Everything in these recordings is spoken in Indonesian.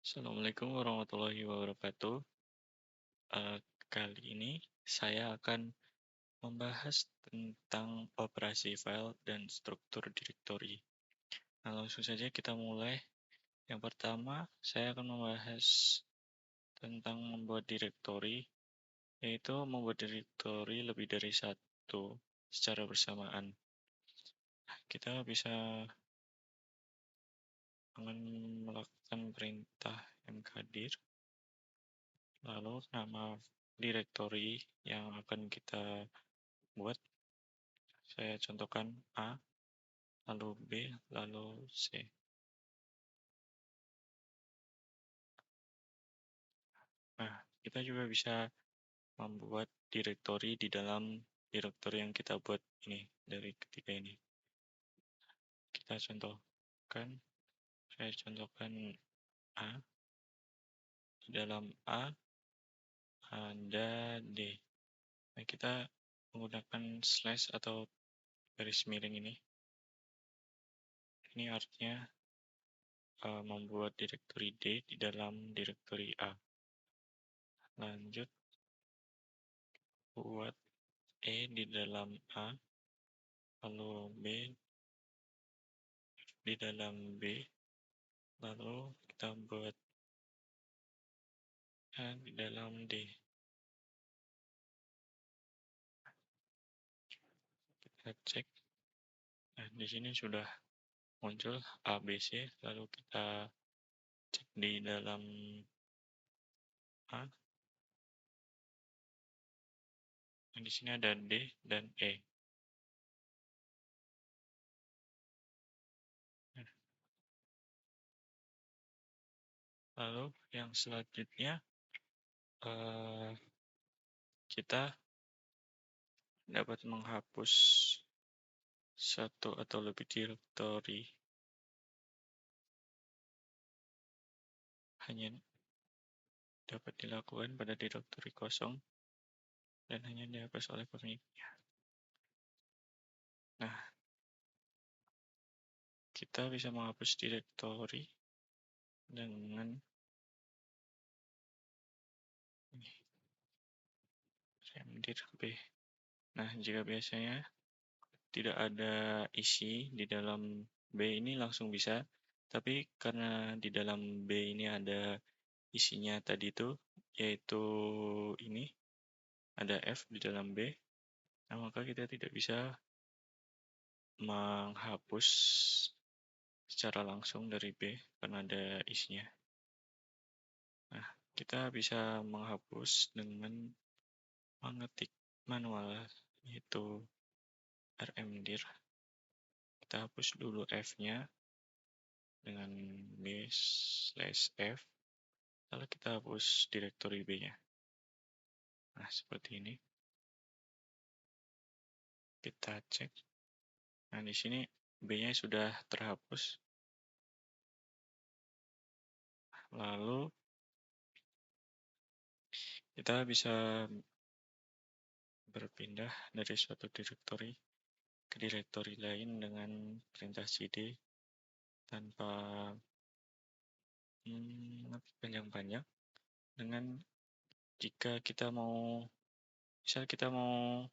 Assalamualaikum warahmatullahi wabarakatuh. Eh, Kali ini saya akan membahas tentang operasi file dan struktur directory. Nah, langsung saja kita mulai. Yang pertama, saya akan membahas tentang membuat directory, yaitu membuat directory lebih dari satu secara bersamaan. Kita bisa melakukan perintah mkdir, lalu nama directory yang akan kita buat. Saya contohkan A, lalu B, lalu C. Nah, kita juga bisa membuat directory di dalam directory yang kita buat ini, dari ketiga ini. Saya contohkan A. Di dalam A ada D. Nah, kita menggunakan slash atau garis miring ini. Ini artinya membuat directory D di dalam directory A. Lanjut, buat E di dalam A, lalu B di dalam B, lalu kita buat A di dalam D. Kita cek. Nah, di sini sudah muncul A, B, C, lalu kita cek di dalam A. Nah, di sini ada D dan E. Nah, lalu yang selanjutnya kita dapat menghapus satu atau lebih directory hanya dapat dilakukan pada directory kosong dan hanya dihapus oleh pemiliknya. Nah, kita bisa menghapus directory dengan ini, remdir B. Nah, jika biasanya tidak ada isi di dalam B ini langsung bisa, tapi karena di dalam B ini ada isinya tadi itu, yaitu ini, ada F di dalam B, nah maka kita tidak bisa menghapus secara langsung dari B karena ada isinya. Nah, kita bisa menghapus dengan mengetik manual, yaitu rmdir. Kita hapus dulu F-nya dengan B/F, lalu kita hapus directory B-nya. Nah, seperti ini. Kita cek. Nah, di sini B-nya sudah terhapus. Lalu kita bisa berpindah dari suatu directory ke directory lain dengan perintah cd tanpa panjang-panjang. Dengan jika kita mau, misal kita mau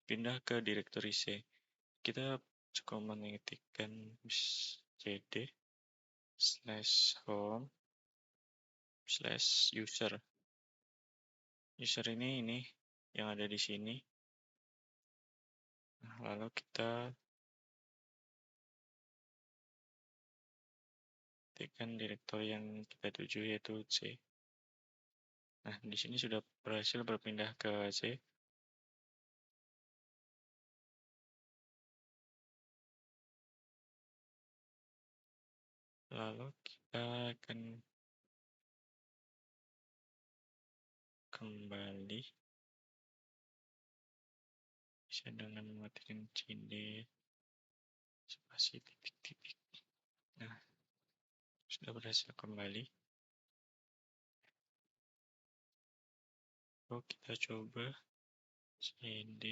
pindah ke directory C, kita cukup mengetikkan cd /home/user. User ini yang ada di sini. Nah, lalu kita ketikkan directory yang kita tuju, yaitu C. Nah, di sini sudah berhasil berpindah ke C. Lalu kita akan kembali, bisa dengan mematikan cd spasi titik-titik. Nah, sudah berhasil kembali. Lalu kita coba cd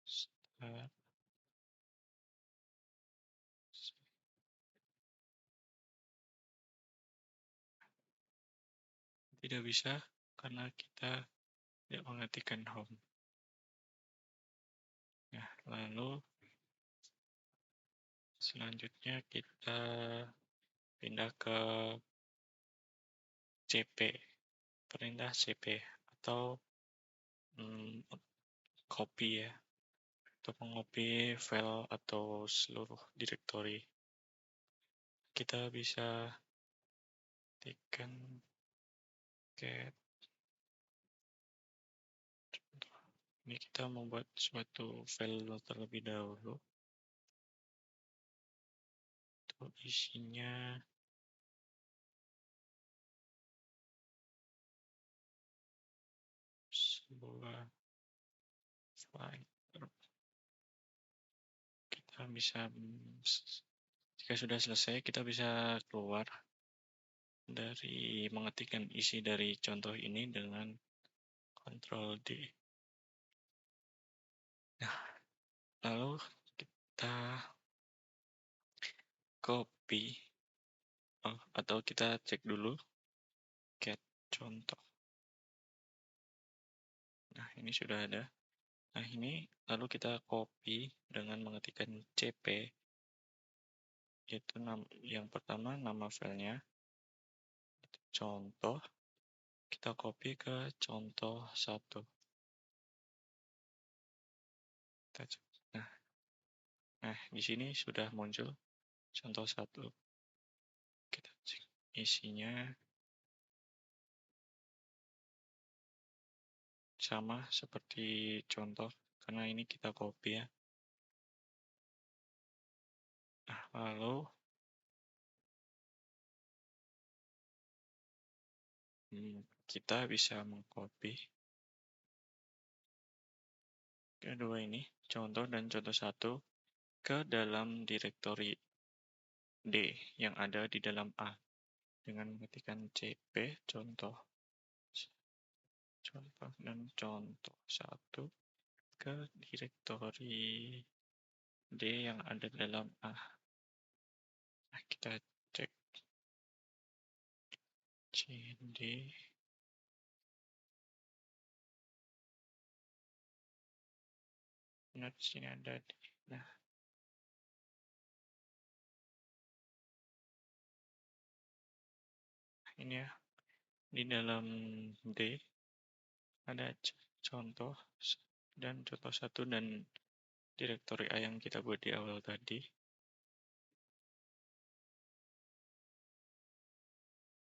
start. tidak bisa karena kita tidak mengetikkan home. Nah, lalu selanjutnya kita pindah ke cp, perintah cp atau copy ya, untuk mengcopy file atau seluruh directory. Kita bisa ketikkan cat. Ini kita membuat suatu file terlebih dahulu. Itu isinya sebuah file. Kita bisa, jika sudah selesai, kita bisa keluar dari mengetikkan isi dari contoh ini dengan Ctrl D. Nah, lalu kita copy atau kita cek dulu cat contoh. Nah, ini sudah ada. Nah, ini lalu kita copy dengan mengetikkan cp, yaitu yang pertama nama filenya, contoh, kita copy ke contoh 1. Nah, di sini sudah muncul contoh 1. Kita cek isinya sama seperti contoh, karena ini kita copy ya. Nah, lalu kita bisa mengcopy kedua ini, contoh dan contoh 1, ke dalam directory D yang ada di dalam A dengan mengetikkan cp contoh dan contoh 1 ke directory D yang ada dalam A. Nah, kita cek cd. Nah, di sini ada D. Nah, ini ya, di dalam D ada contoh dan contoh 1 dan directory A yang kita buat di awal tadi.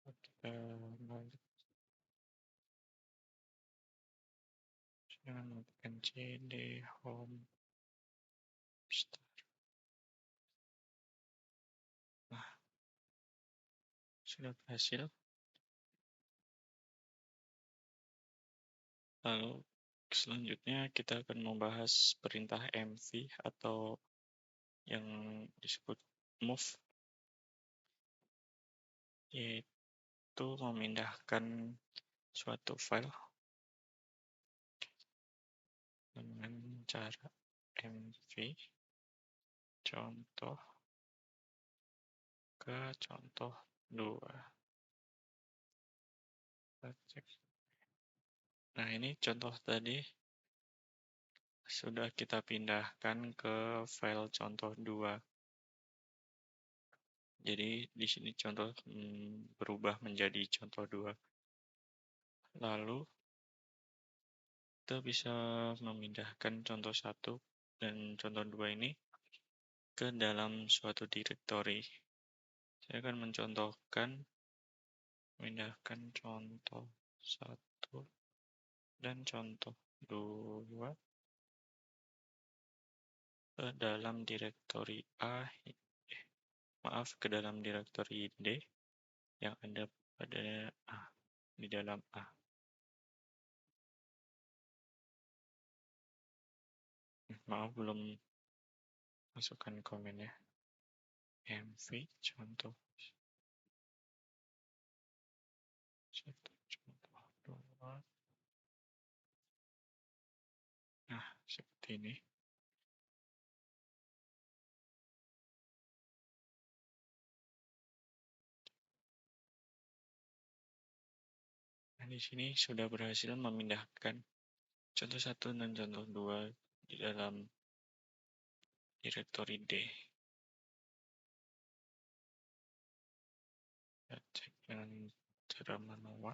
Kita lanjut dengan mengetikkan cd home start. Nah, sudah berhasil. Lalu selanjutnya kita akan membahas perintah mv atau yang disebut move, yaitu memindahkan suatu file dengan cara mv contoh ke contoh 2. Nah, ini contoh tadi sudah kita pindahkan ke file contoh 2. Jadi di sini contoh berubah menjadi contoh 2. Lalu kita bisa memindahkan contoh 1 dan contoh 2 ini ke dalam suatu directory. Saya akan mencontohkan memindahkan contoh 1 dan contoh 2 ke dalam directory A, ke dalam directory D yang ada pada A, di dalam A. Maaf, belum masukkan komen ya. mv contoh 1, contoh 2. Nah, seperti ini. di sini sudah berhasil memindahkan contoh 1 dan contoh 2 di dalam direktori D. Kita cek dengan cara manual.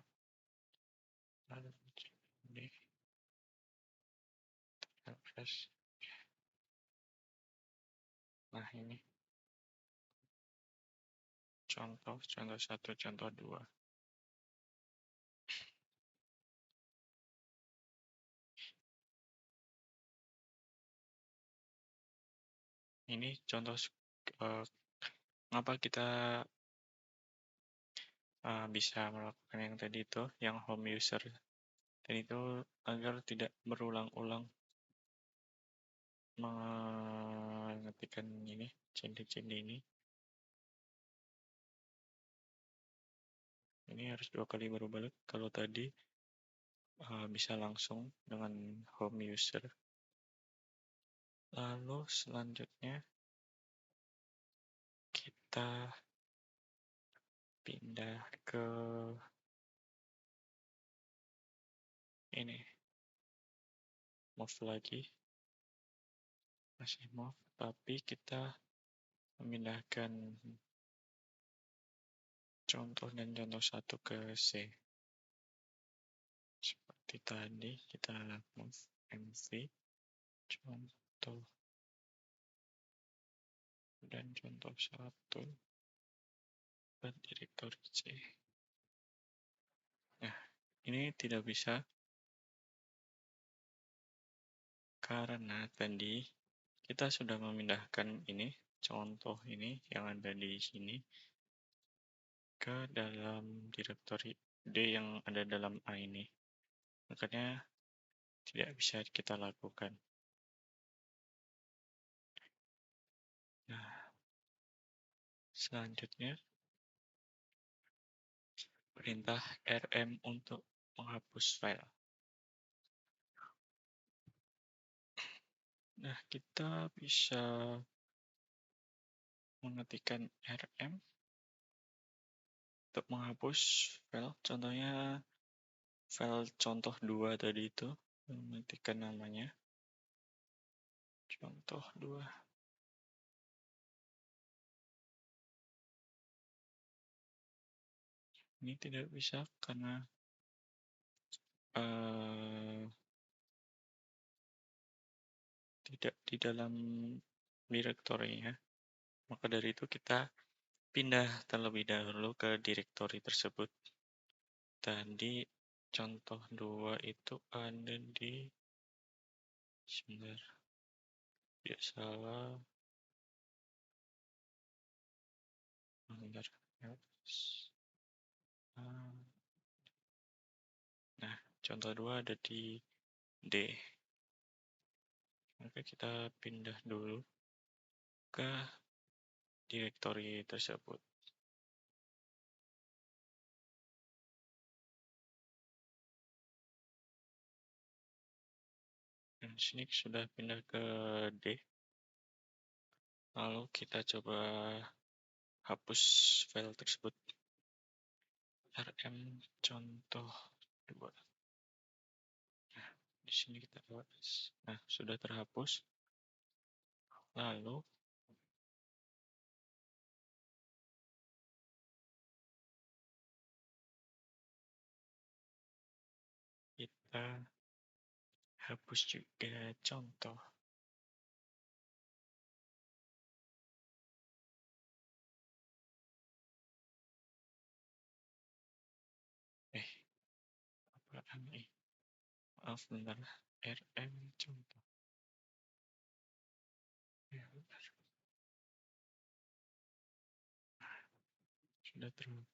Lalu cek D. Refresh. Nah, ini contoh 1, contoh 2. Ini contoh mengapa kita bisa melakukan yang tadi itu, yang home user. Dan itu agar tidak berulang-ulang mengetikkan ini, cd ini. Ini harus 2 kali baru balik. Kalau tadi bisa langsung dengan home user. Lalu selanjutnya kita pindah ke ini, move lagi, masih move, tapi kita memindahkan contoh dan contoh 1 ke C. Seperti tadi kita move MV, contoh dan contoh 1 ke direktori C. Nah, ini tidak bisa karena tadi kita sudah memindahkan ini, contoh ini yang ada di sini ke dalam direktori D yang ada dalam A ini. Makanya tidak bisa kita lakukan. Nah, selanjutnya perintah rm untuk menghapus file. Nah, kita bisa mengetikkan rm untuk menghapus file. Contohnya file contoh 2 tadi itu, mengetikkan namanya contoh 2. Ini tidak bisa karena tidak di dalam direktorinya. Maka dari itu kita pindah terlebih dahulu ke direktori tersebut. Tadi contoh 2 itu ada di sebentar, tidak salah. Bentar. Nah, contoh 2 ada di D. Maka kita pindah dulu ke direktori tersebut. Dan sini sudah pindah ke D. Lalu kita coba hapus file tersebut. rm contoh 2. Nah, di sini kita hapus. Nah, sudah terhapus. Lalu kita hapus juga contoh. Apaan nih? Maaf, bentar. rm contoh. Ya, bentar. Sudah terhapus.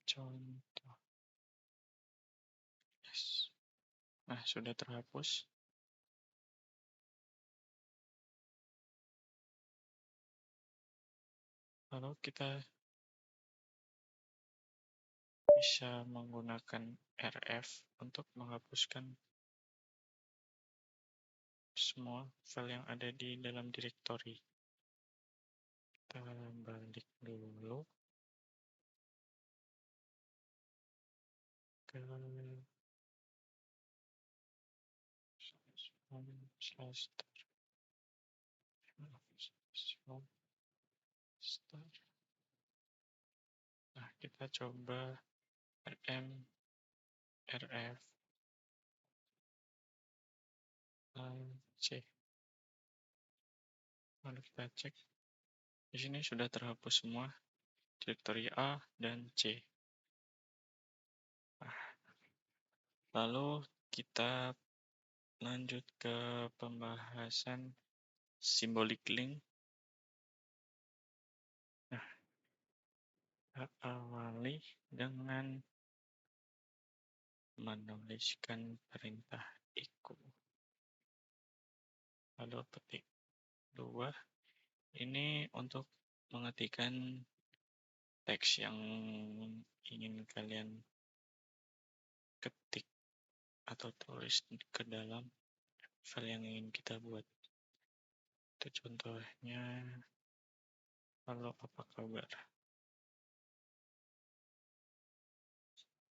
Contoh. Yes. Nah, sudah terhapus. Lalu kita bisa menggunakan rf untuk menghapuskan semua file yang ada di dalam direktori. kita balik dulu ke nah kita coba rm rf c, lalu kita cek di sini sudah terhapus semua direktori A dan C. Nah, lalu kita lanjut ke pembahasan symbolic link. Nah, kita awali dengan menuliskan perintah echo. Lalu petik 2. Ini untuk mengetikkan teks yang ingin kalian ketik atau tulis ke dalam file yang ingin kita buat. Itu contohnya, halo apa kabar.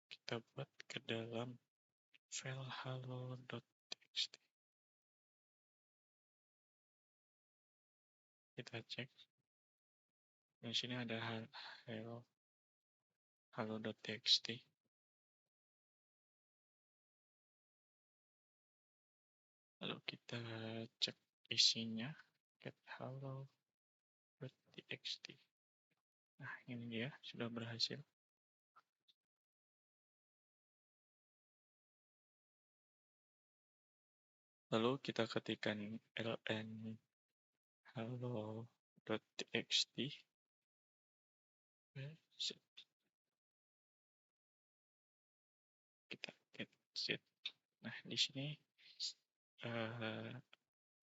Kita buat ke dalam file halo.txt. Kita cek. Di sini ada halo.txt. Lalu kita cek isinya, get halo.txt. Nah, ini dia sudah berhasil. Lalu kita ketikkan ln halo.txt. Kita get set. Nah, di sini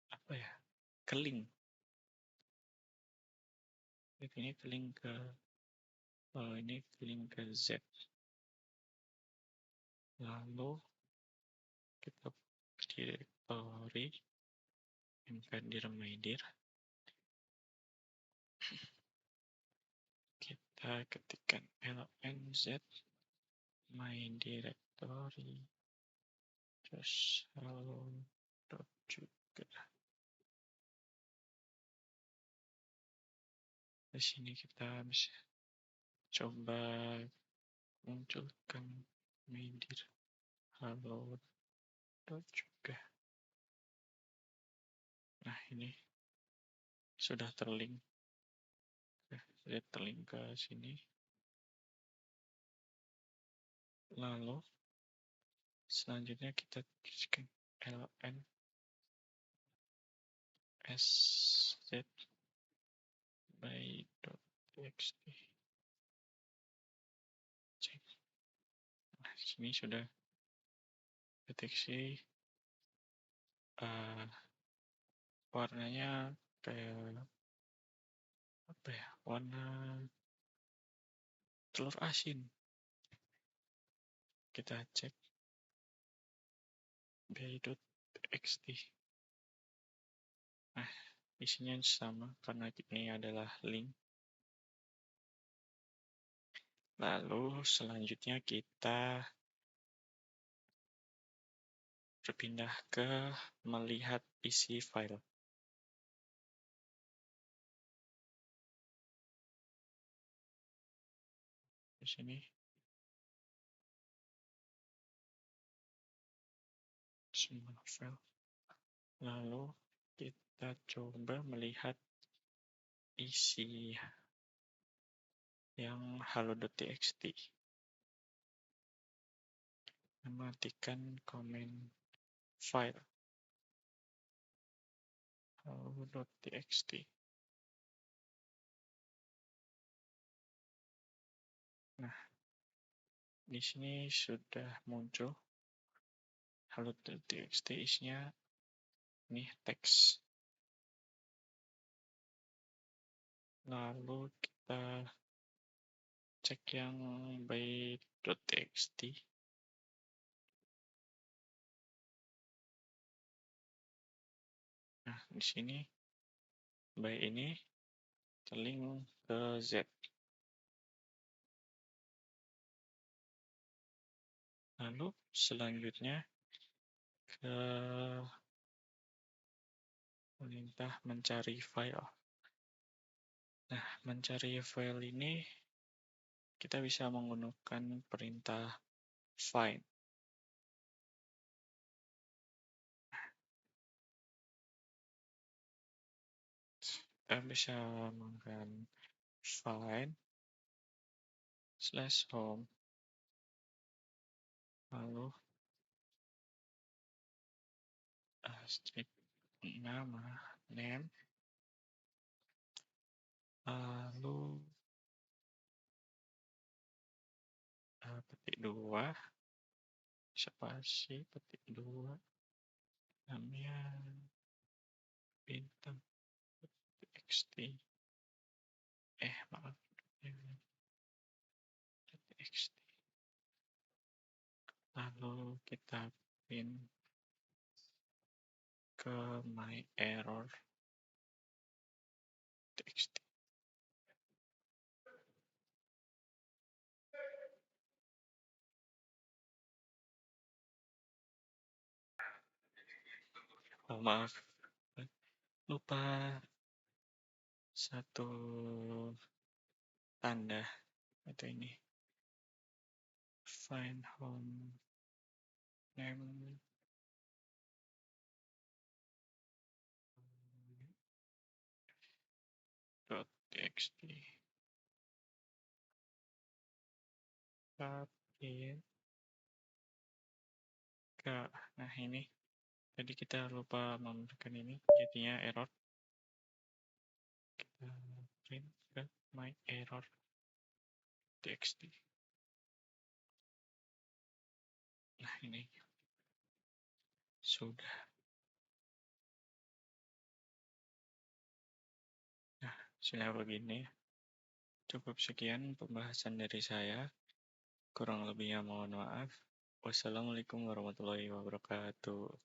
apa ya? Keling. Ini keling ke ini keling ke Z. Lalu kita direktori mkdir kita ketikkan lnz my directory terus halo.juga. Di sini kita bisa coba munculkan mydir halo.juga. Nah, ini sudah terlink. Saya terlink ke sini. Lalu selanjutnya kita tuliskan ln sz by.txt. Cek. Nah, sini sudah deteksi warnanya kayak apa ya? Warna telur asin. Kita cek by.txt. Nah, isinya sama karena ini adalah link. Lalu selanjutnya kita berpindah ke melihat isi file. Di sini semua file. Lalu kita coba melihat isi yang halo.txt. Mematikan komen file halo.txt. Nah, di sini sudah muncul halo.txt, isinya ini teks. Lalu kita cek yang by.txt. Nah, di sini by ini link ke Z. Lalu selanjutnya ke perintah mencari file. Nah, mencari file ini kita bisa menggunakan perintah find. Kita bisa menggunakan find /home, lalu strip nama, name, lalu petik 2, spasi petik 2, namanya bintang txt, maaf, txt. Lalu kita print ke my error txt. Oh, maaf, lupa satu tanda atau ini find home name .txt tapi ke nah ini tadi kita lupa memberikan ini jadinya error. Kita print ke my error txt. Nah ini sudah. Nah sudah begini. Cukup sekian pembahasan dari saya. Kurang lebihnya mohon maaf. Wassalamualaikum warahmatullahi wabarakatuh.